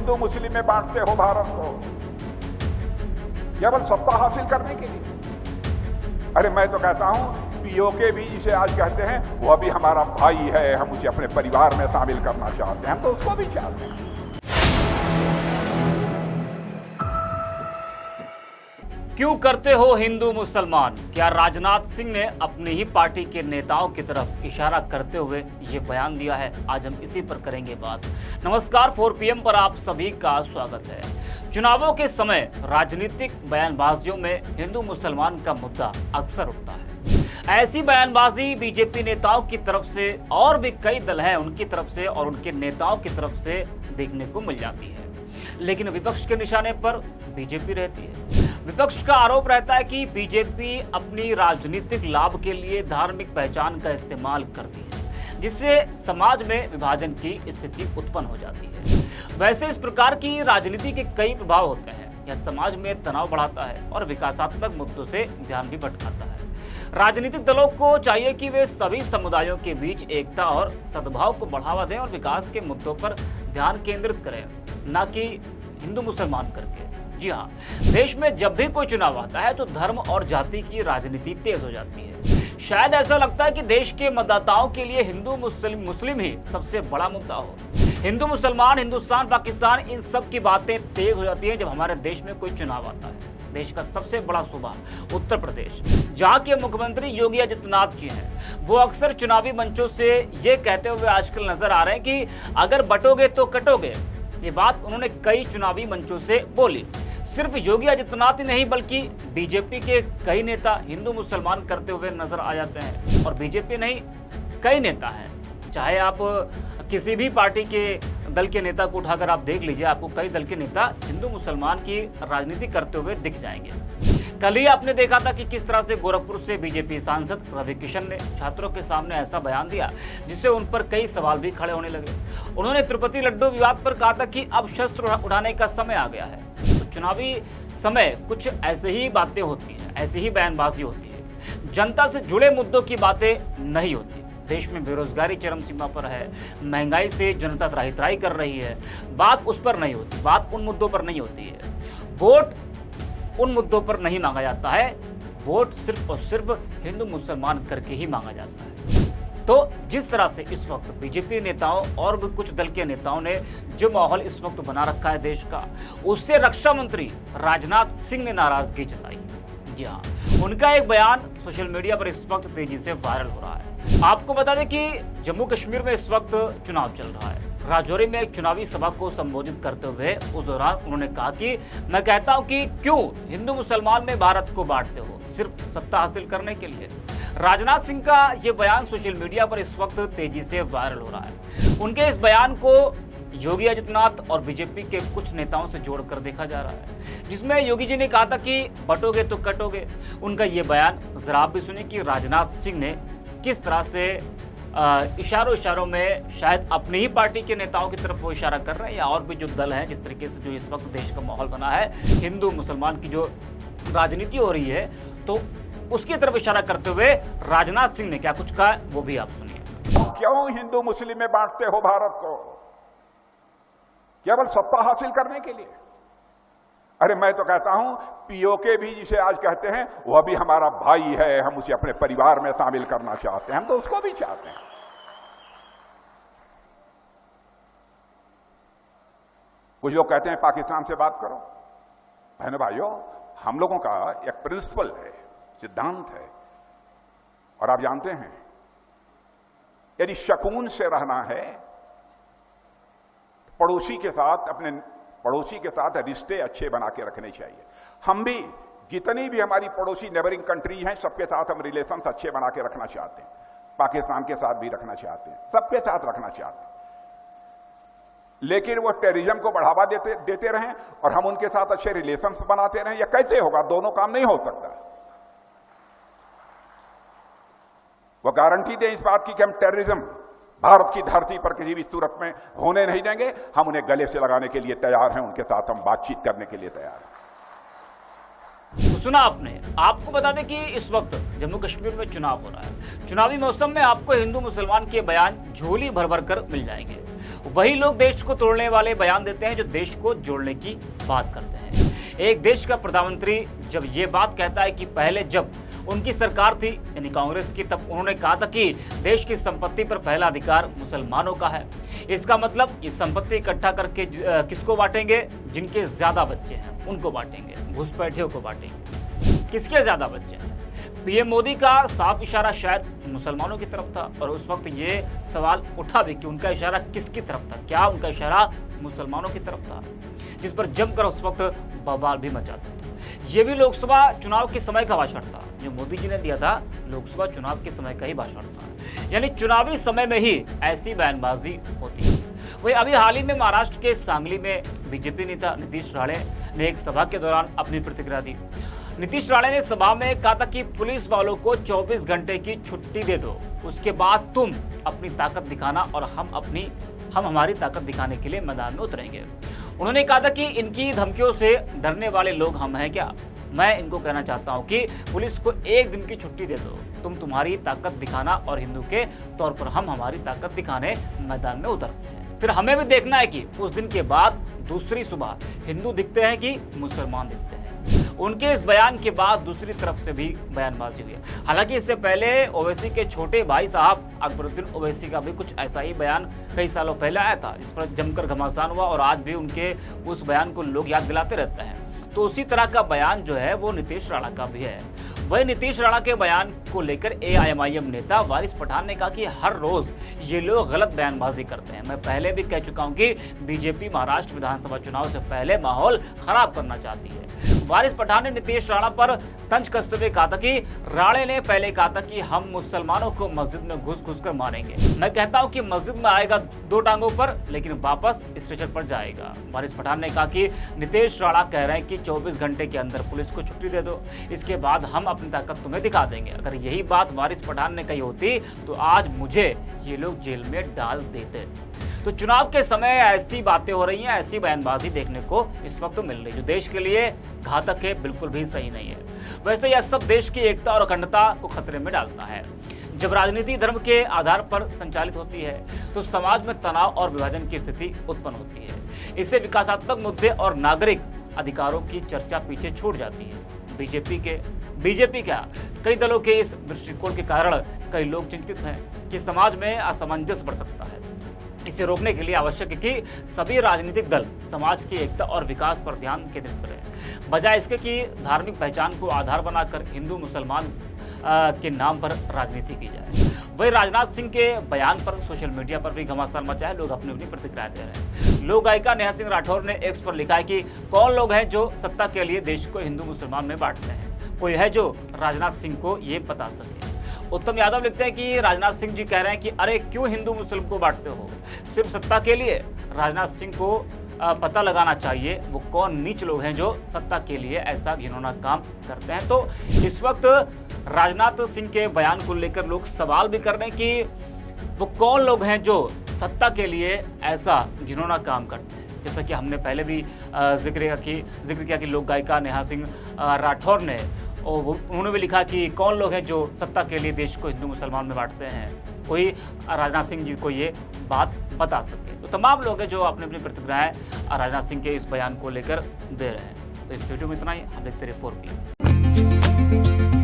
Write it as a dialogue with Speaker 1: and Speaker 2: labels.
Speaker 1: हिंदू मुस्लिम में बांटते हो भारत को केवल सत्ता हासिल करने के लिए। अरे मैं तो कहता हूं पीओके भी जिसे आज कहते हैं वो अभी हमारा भाई है, हम उसे अपने परिवार में शामिल करना चाहते हैं, हम तो उसको भी चाहते हैं।
Speaker 2: क्यों करते हो हिंदू मुसलमान? क्या राजनाथ सिंह ने अपनी ही पार्टी के नेताओं की तरफ इशारा करते हुए ये बयान दिया है? आज हम इसी पर करेंगे बात। नमस्कार, 4 PM पर आप सभी का स्वागत है। चुनावों के समय राजनीतिक बयानबाजियों में हिंदू मुसलमान का मुद्दा अक्सर उठता है। ऐसी बयानबाजी बीजेपी नेताओं की तरफ से और भी कई दल हैं उनकी तरफ से और उनके नेताओं की तरफ से देखने को मिल जाती है, लेकिन विपक्ष के निशाने पर बीजेपी रहती है। विपक्ष का आरोप रहता है कि बीजेपी अपनी राजनीतिक लाभ के लिए धार्मिक पहचान का इस्तेमाल करती है, जिससे समाज में विभाजन की स्थिति उत्पन्न हो जाती है। वैसे इस प्रकार की राजनीति के कई प्रभाव होते हैं। यह समाज में तनाव बढ़ाता है और विकासात्मक मुद्दों से ध्यान भी भटकाता है। राजनीतिक दलों को चाहिए कि वे सभी समुदायों के बीच एकता और सद्भाव को बढ़ावा दें और विकास के मुद्दों पर ध्यान केंद्रित करें, न कि हिंदू मुसलमान करके। जी हाँ, देश में जब भी कोई चुनाव आता है तो धर्म और जाति की राजनीति तेज हो जाती है। शायद ऐसा लगता है कि देश के मतदाताओं के लिए हिंदू मुस्लिम ही सबसे बड़ा मुद्दा हो। हिंदू मुसलमान, हिंदुस्तान पाकिस्तान, इन सब की बातें तेज हो जाती हैं जब हमारे देश में कोई चुनाव आता है। देश का सबसे बड़ा सूबा उत्तर प्रदेश, जहाँ के मुख्यमंत्री योगी आदित्यनाथ जी हैं, वो अक्सर चुनावी मंचों से ये कहते हुए आजकल नजर आ रहे हैं कि अगर बटोगे तो कटोगे। ये बात उन्होंने कई चुनावी मंचों से बोली। सिर्फ योगी आदित्यनाथ ही नहीं बल्कि बीजेपी के कई नेता हिंदू मुसलमान करते हुए नजर आ जाते हैं। और बीजेपी नहीं, कई नेता हैं, चाहे आप किसी भी पार्टी के दल के नेता को उठाकर आप देख लीजिए, आपको कई दल के नेता हिंदू मुसलमान की राजनीति करते हुए दिख जाएंगे। कल ही आपने देखा था कि किस तरह से गोरखपुर से बीजेपी सांसद रवि किशन ने छात्रों के सामने ऐसा बयान दिया जिससे उन पर कई सवाल भी खड़े होने लगे। उन्होंने तिरुपति लड्डू विवाद पर कहा था कि अब शस्त्र उठाने का समय आ गया है। तो चुनावी समय कुछ ऐसे ही बातें होती हैं, ऐसी ही बयानबाजी होती है। जनता से जुड़े मुद्दों की बातें नहीं होती। देश में बेरोजगारी चरम सीमा पर है, महंगाई से जनता त्राही कर रही है, बात उस पर नहीं होती, बात उन मुद्दों पर नहीं होती है। वोट उन मुद्दों पर नहीं मांगा जाता है, वोट सिर्फ और सिर्फ हिंदू मुसलमान करके ही मांगा जाता है। तो जिस तरह से इस वक्त बीजेपी नेताओं और भी कुछ दल के नेताओं ने जो माहौल इस वक्त बना रखा है देश का, उससे रक्षा मंत्री राजनाथ सिंह ने नाराजगी जताई। जी हाँ, उनका एक बयान सोशल मीडिया पर इस वक्त तेजी से वायरल हो रहा है। आपको बता दें कि जम्मू कश्मीर में इस वक्त चुनाव चल रहा है। राजौरी में एक चुनावी सभा को संबोधित करते हुए उस दौरान उन्होंने कहा कि मैं कहता हूं कि क्यों हिंदू मुसलमान में भारत को बांटते हो, सिर्फ सत्ता हासिल करने के लिए। राजनाथ सिंह का ये बयान सोशल मीडिया पर इस वक्त तेजी से वायरल हो रहा है। उनके इस बयान को योगी आदित्यनाथ और बीजेपी के कुछ नेताओं से जोड़कर देखा जा रहा है, जिसमें योगी जी ने कहा था कि बटोगे तो कटोगे। उनका ये बयान जरा आप भी सुनिए कि राजनाथ सिंह ने किस तरह से इशारों में शायद अपनी ही पार्टी के नेताओं की तरफ वो इशारा कर रहे हैं, या और भी जो दल हैं, जिस तरीके से जो इस वक्त देश का माहौल बना है, हिंदू मुसलमान की जो राजनीति हो रही है, तो उसकी तरफ इशारा करते हुए राजनाथ सिंह ने क्या कुछ कहा, वो भी आप सुनिए।
Speaker 1: क्यों हिंदू मुस्लिम में बांटते हो भारत को केवल सत्ता हासिल करने के लिए? अरे मैं तो कहता हूं पीओके भी जिसे आज कहते हैं वो अभी हमारा भाई है, हम उसे अपने परिवार में शामिल करना चाहते हैं, हम तो उसको भी चाहते हैं। कुछ लोग कहते हैं पाकिस्तान से बात करो। बहनों भाइयों, हम लोगों का एक प्रिंसिपल है, सिद्धांत है, और आप जानते हैं यदि शकून से रहना है, पड़ोसी के साथ, अपने पड़ोसी के साथ रिश्ते अच्छे बना के रखने चाहिए। हम भी जितनी भी हमारी पड़ोसी नेबरिंग कंट्री हैं, सबके साथ हम रिलेशंस अच्छे बना के रखना चाहते हैं। पाकिस्तान के साथ भी रखना चाहते हैं, सबके साथ रखना चाहते हैं। लेकिन वो टेररिज्म को बढ़ावा देते रहें और हम उनके साथ अच्छे रिलेशंस बनाते रहें, यह कैसे होगा? दोनों काम नहीं हो सकता। वो गारंटी दें इस बात की कि हम टेररिज्म भारत की धरती पर किसी भी सूरत में होने नहीं देंगे, हम उन्हें गले से लगाने के लिए तैयार हैं, उनके साथ हम बातचीत करने के लिए तैयार हैं।
Speaker 2: तो सुना आपने। आपको बता दें कि इस वक्त जम्मू कश्मीर में चुनाव हो रहा है। चुनावी मौसम में आपको हिंदू मुसलमान के बयान झोली भर भर कर मिल जाएंगे। वही लोग देश को तोड़ने वाले बयान देते हैं जो देश को जोड़ने की बात करते हैं। एक देश का प्रधानमंत्री जब ये बात कहता है कि पहले जब उनकी सरकार थी यानी कांग्रेस की, तब उन्होंने कहा था कि देश की संपत्ति पर पहला अधिकार मुसलमानों का है। इसका मतलब ये संपत्ति इकट्ठा करके किसको बांटेंगे? जिनके ज्यादा बच्चे हैं उनको बांटेंगे, घुसपैठियों को बांटेंगे। किसके ज्यादा बच्चे हैं? पीएम मोदी का साफ इशारा शायद मुसलमानों की तरफ था और उस वक्त ये सवाल उठा भी कि उनका इशारा किसकी तरफ था। क्या उनका इशारा मुसलमानों की तरफ था? जिस पर जमकर उस वक्त बवाल भी मचा था। ये भी लोकसभा चुनाव के समय का भाषण था जो मोदी जी ने दिया था। लोकसभा चुनाव के समय का ही भाषण था, यानी चुनावी समय में ही ऐसी बयानबाजी होती है। वही अभी हाल ही में महाराष्ट्र के सांगली में बीजेपी नेता नीतीश राणे ने एक सभा के दौरान अपनी प्रतिक्रिया दी। नीतीश राणे ने सभा में कहा था कि पुलिस वालों को 24 घंटे की छुट्टी दे दो, उसके बाद तुम अपनी ताकत दिखाना और हम हमारी ताकत दिखाने के लिए मैदान में उतरेंगे। उन्होंने कहा था कि इनकी धमकियों से डरने वाले लोग हम हैं क्या? मैं इनको कहना चाहता हूं कि पुलिस को एक दिन की छुट्टी दे दो, तुम तुम्हारी ताकत दिखाना और हिंदू के तौर पर हम हमारी ताकत दिखाने मैदान में उतरते हैं। फिर हमें भी देखना है कि उस दिन के बाद दूसरी सुबह हिंदू दिखते हैं कि मुसलमान दिखते हैं। उनके इस बयान के बाद दूसरी तरफ से भी बयानबाजी हुई। हालांकि इससे पहले ओवैसी के छोटे भाई साहब अकबरुद्दीन ओवैसी का भी कुछ ऐसा ही बयान कई सालों पहले आया था, जिस पर जमकर घमासान हुआ और आज भी उनके उस बयान को लोग याद दिलाते रहते हैं। तो उसी तरह का बयान जो है वो नीतीश राणा का भी है। वही नीतीश राणा के बयान को लेकर एआईएमआईएम नेता वारिस पठान ने कहा कि हर रोज ये लोग गलत बयानबाजी करते हैं। मैं पहले भी कह चुका हूं कि बीजेपी महाराष्ट्र विधानसभा चुनाव से पहले माहौल खराब करना चाहती है। वारिस पठान ने नीतीश राणा पर तंज कसते हुए कहा था कि राणे ने पहले कहा था कि हम मुसलमानों को मस्जिद में घुस कर मारेंगे। मैं कहता हूं कि मस्जिद में आएगा 2 टांगों पर, लेकिन वापस स्ट्रेचर पर जाएगा। वारिस पठान ने कहा कि नीतीश राणा कह रहे हैं कि 24 घंटे के अंदर पुलिस को छुट्टी दे दो, इसके बाद हम अपनी ताकत तुम्हें दिखा देंगे। अगर यही बात वारिस पठान ने कही होती तो आज मुझे ये लोग जेल में डाल देते। तो चुनाव के समय ऐसी बातें हो रही हैं, ऐसी बयानबाजी देखने को इस वक्त तो मिल रही है, जो देश के लिए घातक है, बिल्कुल भी सही नहीं है। वैसे यह सब देश की एकता और अखंडता को खतरे में डालता है। जब राजनीति धर्म के आधार पर संचालित होती है तो समाज में तनाव और विभाजन की स्थिति उत्पन्न होती है। इससे विकासात्मक मुद्दे और नागरिक अधिकारों की चर्चा पीछे छूट जाती है। बीजेपी क्या कई दलों के इस दृष्टिकोण के कारण कई लोग चिंतित हैं कि समाज में असमंजस बढ़ सकता है। इसे रोकने के लिए आवश्यक है कि सभी राजनीतिक दल समाज की एकता और विकास पर ध्यान केंद्रित करें, बजाय इसके कि धार्मिक पहचान को आधार बनाकर हिंदू मुसलमान के नाम पर राजनीति की जाए। वही राजनाथ सिंह के बयान पर सोशल मीडिया पर भी घमासान मचा है। लोग अपनी अपनी प्रतिक्रिया दे रहे हैं। लोक गायिका नेहा सिंह राठौर ने एक्स पर लिखा है कि कौन लोग हैं जो सत्ता के लिए देश को हिंदू मुसलमान में बांटते हैं? कोई है जो राजनाथ सिंह को ये बता सके? उत्तम यादव लिखते हैं कि राजनाथ सिंह जी कह रहे हैं कि अरे क्यों हिंदू मुस्लिम को बांटते हो, सिर्फ सत्ता के लिए? राजनाथ सिंह को पता लगाना चाहिए वो कौन नीच लोग हैं जो सत्ता के लिए ऐसा घिनौना काम करते हैं। तो इस वक्त राजनाथ सिंह के बयान को लेकर लोग सवाल भी कर रहे हैं कि वो कौन लोग हैं जो सत्ता के लिए ऐसा घिनौना काम करते हैं। जैसा कि हमने पहले भी जिक्र किया कि लोक गायिका नेहा सिंह राठौर ने, और उन्होंने भी लिखा कि कौन लोग हैं जो सत्ता के लिए देश को हिंदू मुसलमान में बांटते हैं। कोई राजनाथ सिंह जी को ये बात बता सके। तो तमाम लोग हैं जो अपनी अपनी प्रतिक्रियाएं राजनाथ सिंह के इस बयान को लेकर दे रहे हैं। तो इस वीडियो में इतना ही। हम देखते रहे 4PM।